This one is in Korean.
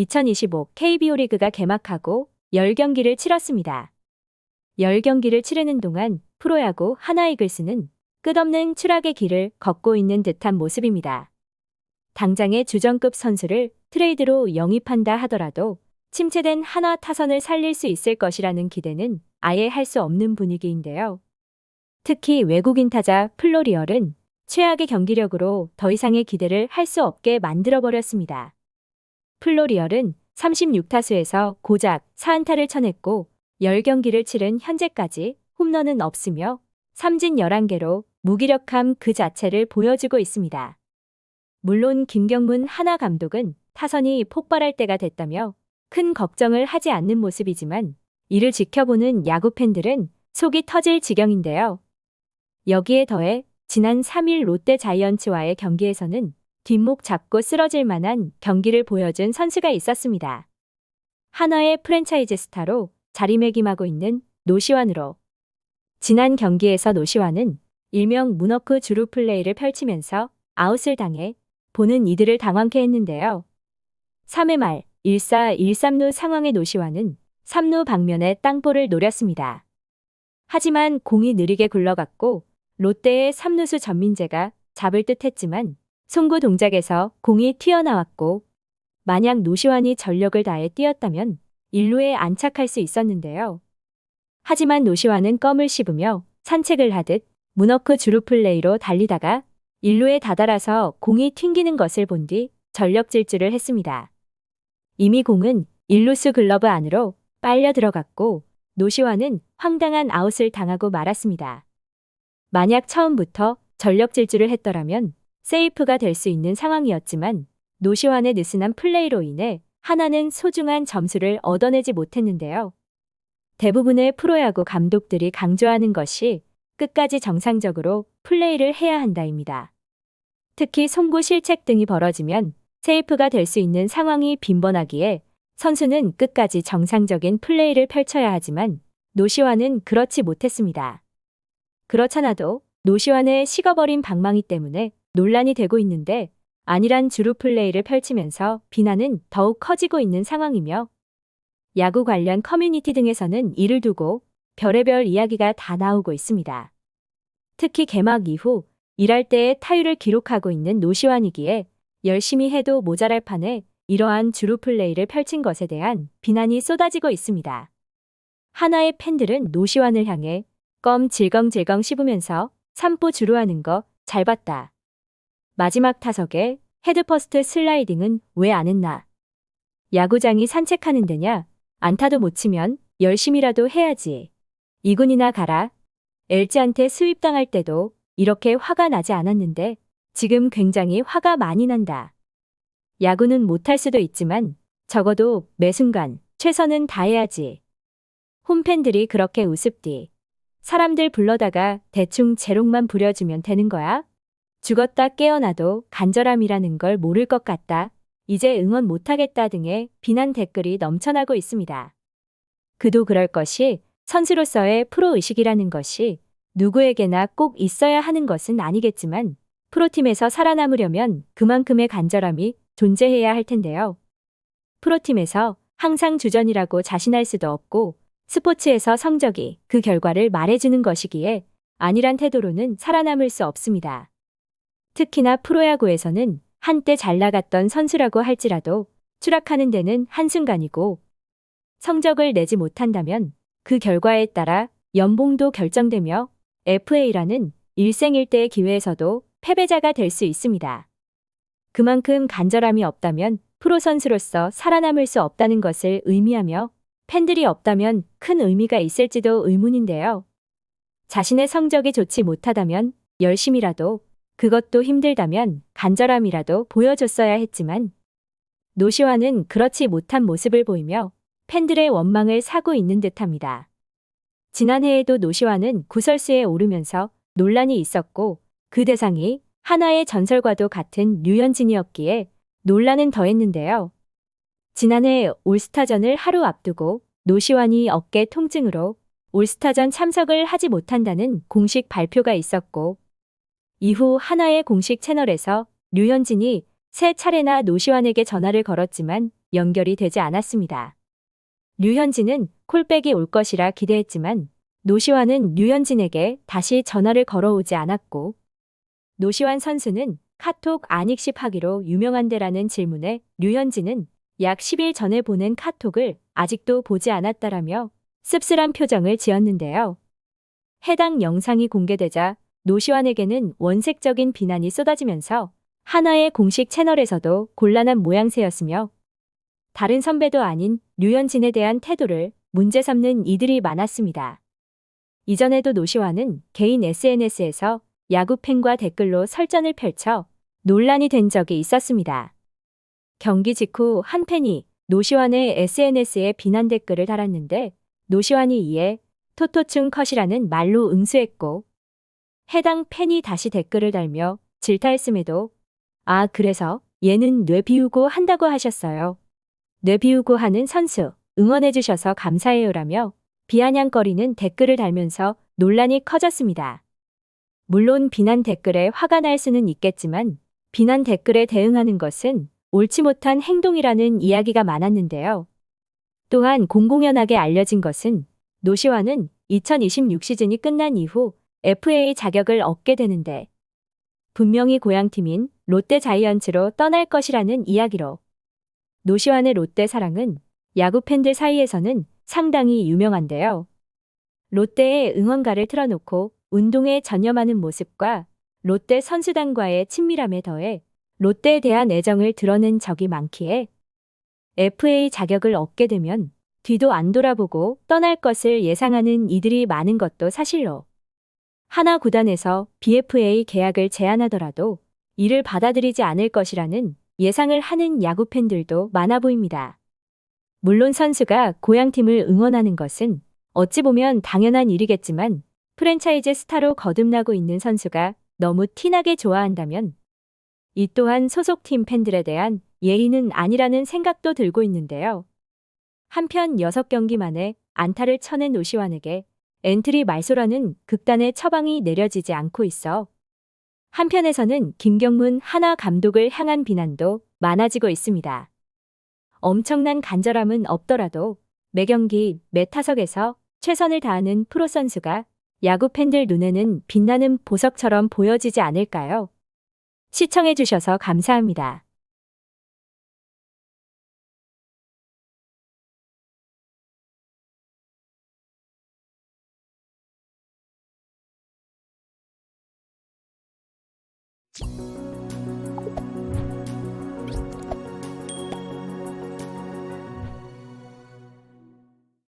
2025 KBO 리그가 개막하고 10경기를 치렀습니다. 10경기를 치르는 동안 프로야구 하나이글스는 끝없는 추락의 길을 걷고 있는 듯한 모습입니다. 당장의 주전급 선수를 트레이드로 영입한다 하더라도 침체된 한화 타선을 살릴 수 있을 것이라는 기대는 아예 할 수 없는 분위기인데요. 특히 외국인 타자 플로리얼은 최악의 경기력으로 더 이상의 기대를 할 수 없게 만들어버렸습니다. 플로리얼은 36타수에서 고작 4안타를 쳐냈고 10경기를 치른 현재까지 홈런은 없으며 삼진 11개로 무기력함 그 자체를 보여주고 있습니다. 물론 김경문 한화 감독은 타선이 폭발할 때가 됐다며 큰 걱정을 하지 않는 모습이지만 이를 지켜보는 야구 팬들은 속이 터질 지경인데요. 여기에 더해 지난 3일 롯데 자이언츠와의 경기에서는 뒷목 잡고 쓰러질 만한 경기를 보여준 선수가 있었습니다. 한화의 프랜차이즈 스타로 자리매김하고 있는 노시환으로 지난 경기에서 노시환은 일명 문워크 주루 플레이를 펼치면서 아웃을 당해 보는 이들을 당황케 했는데요. 3회 말 1사 1-3루 상황의 노시환은 3루 방면에 땅볼을 노렸습니다. 하지만 공이 느리게 굴러갔고 롯데의 3루수 전민재가 잡을 듯 했지만 송구 동작에서 공이 튀어나왔고 만약 노시환이 전력을 다해 뛰었다면 1루에 안착할 수 있었는데요. 하지만 노시환은 껌을 씹으며 산책을 하듯 문워크 주루 플레이로 달리다가 1루에 다다라서 공이 튕기는 것을 본 뒤 전력 질주를 했습니다. 이미 공은 1루수 글러브 안으로 빨려 들어갔고 노시환은 황당한 아웃을 당하고 말았습니다. 만약 처음부터 전력 질주를 했더라면 세이프가 될 수 있는 상황이었지만 노시환의 느슨한 플레이로 인해 한화는 소중한 점수를 얻어내지 못했는데요. 대부분의 프로야구 감독들이 강조하는 것이 끝까지 정상적으로 플레이를 해야 한다입니다. 특히 송구 실책 등이 벌어지면 세이프가 될 수 있는 상황이 빈번하기에 선수는 끝까지 정상적인 플레이를 펼쳐야 하지만 노시환은 그렇지 못했습니다. 그렇잖아도 노시환의 식어버린 방망이 때문에 논란이 되고 있는데 아니란 주루 플레이를 펼치면서 비난은 더욱 커지고 있는 상황이며 야구 관련 커뮤니티 등에서는 이를 두고 별의별 이야기가 다 나오고 있습니다. 특히 개막 이후 일할 때의 타율을 기록하고 있는 노시환이기에 열심히 해도 모자랄 판에 이러한 주루 플레이를 펼친 것에 대한 비난이 쏟아지고 있습니다. 한화의 팬들은 노시환을 향해 껌 질겅질겅 씹으면서 산보 주루하는 거 잘 봤다. 마지막 타석에 헤드퍼스트 슬라이딩은 왜 안 했나? 야구장이 산책하는 데냐? 안타도 못 치면 열심히라도 해야지. 2군이나 가라. LG한테 수입당할 때도 이렇게 화가 나지 않았는데 지금 굉장히 화가 많이 난다. 야구는 못할 수도 있지만 적어도 매 순간 최선은 다해야지. 홈팬들이 그렇게 우습디. 사람들 불러다가 대충 제롱만 부려주면 되는 거야? 죽었다 깨어나도 간절함이라는 걸 모를 것 같다. 이제 응원 못하겠다 등의 비난 댓글이 넘쳐나고 있습니다. 그도 그럴 것이 선수로서의 프로의식이라는 것이 누구에게나 꼭 있어야 하는 것은 아니겠지만 프로팀에서 살아남으려면 그만큼의 간절함이 존재해야 할 텐데요. 프로팀에서 항상 주전이라고 자신할 수도 없고 스포츠에서 성적이 그 결과를 말해주는 것이기에 아니란 태도로는 살아남을 수 없습니다. 특히나 프로야구에서는 한때 잘 나갔던 선수라고 할지라도 추락하는 데는 한순간이고 성적을 내지 못한다면 그 결과에 따라 연봉도 결정되며 FA라는 일생일대의 기회에서도 패배자가 될 수 있습니다. 그만큼 간절함이 없다면 프로 선수로서 살아남을 수 없다는 것을 의미하며 팬들이 없다면 큰 의미가 있을지도 의문인데요. 자신의 성적이 좋지 못하다면 열심히라도 그것도 힘들다면 간절함이라도 보여줬어야 했지만 노시환은 그렇지 못한 모습을 보이며 팬들의 원망을 사고 있는 듯합니다. 지난해에도 노시환은 구설수에 오르면서 논란이 있었고 그 대상이 한화의 전설과도 같은 류현진이었기에 논란은 더했는데요. 지난해 올스타전을 하루 앞두고 노시환이 어깨 통증으로 올스타전 참석을 하지 못한다는 공식 발표가 있었고 이후 한화의 공식 채널에서 류현진이 세 차례나 노시환에게 전화를 걸었지만 연결이 되지 않았습니다. 류현진은 콜백이 올 것이라 기대했지만 노시환은 류현진에게 다시 전화를 걸어오지 않았고, 노시환 선수는 카톡 안익십하기로 유명한데라는 질문에 류현진은 약 10일 전에 보낸 카톡을 아직도 보지 않았다라며 씁쓸한 표정을 지었는데요. 해당 영상이 공개되자 노시환에게는 원색적인 비난이 쏟아지면서 한화의 공식 채널에서도 곤란한 모양새였으며, 다른 선배도 아닌 류현진에 대한 태도를 문제 삼는 이들이 많았습니다. 이전에도 노시환은 개인 SNS에서 야구팬과 댓글로 설전을 펼쳐 논란이 된 적이 있었습니다. 경기 직후 한 팬이 노시환의 SNS에 비난 댓글을 달았는데 노시환이 이에 토토충 컷이라는 말로 응수했고, 해당 팬이 다시 댓글을 달며 질타했음에도 "아, 그래서 얘는 뇌 비우고 한다고 하셨어요. 뇌 비우고 하는 선수 응원해주셔서 감사해요라며 비아냥거리는 댓글을 달면서 논란이 커졌습니다. 물론 비난 댓글에 화가 날 수는 있겠지만 비난 댓글에 대응하는 것은 옳지 못한 행동이라는 이야기가 많았는데요. 또한 공공연하게 알려진 것은 노시환은 2026 시즌이 끝난 이후 FA 자격을 얻게 되는데 분명히 고향팀인 롯데 자이언츠로 떠날 것이라는 이야기로, 노시환의 롯데 사랑은 야구 팬들 사이에서는 상당히 유명한데요. 롯데의 응원가를 틀어놓고 운동에 전념하는 모습과 롯데 선수단과의 친밀함에 더해 롯데에 대한 애정을 드러낸 적이 많기에 FA 자격을 얻게 되면 뒤도 안 돌아보고 떠날 것을 예상하는 이들이 많은 것도 사실로, 하나 구단에서 BFA 계약을 제안하더라도 이를 받아들이지 않을 것이라는 예상을 하는 야구 팬들도 많아 보입니다. 물론 선수가 고향팀을 응원하는 것은 어찌 보면 당연한 일이겠지만 프랜차이즈 스타로 거듭나고 있는 선수가 너무 티나게 좋아한다면 이 또한 소속팀 팬들에 대한 예의는 아니라는 생각도 들고 있는데요. 한편 6경기 만에 안타를 쳐낸 노시환에게 엔트리 말소라는 극단의 처방이 내려지지 않고 있어 한편에서는 김경문 한화 감독을 향한 비난도 많아지고 있습니다. 엄청난 간절함은 없더라도 매 경기 매 타석에서 최선을 다하는 프로 선수가 야구 팬들 눈에는 빛나는 보석처럼 보여지지 않을까요? 시청해주셔서 감사합니다.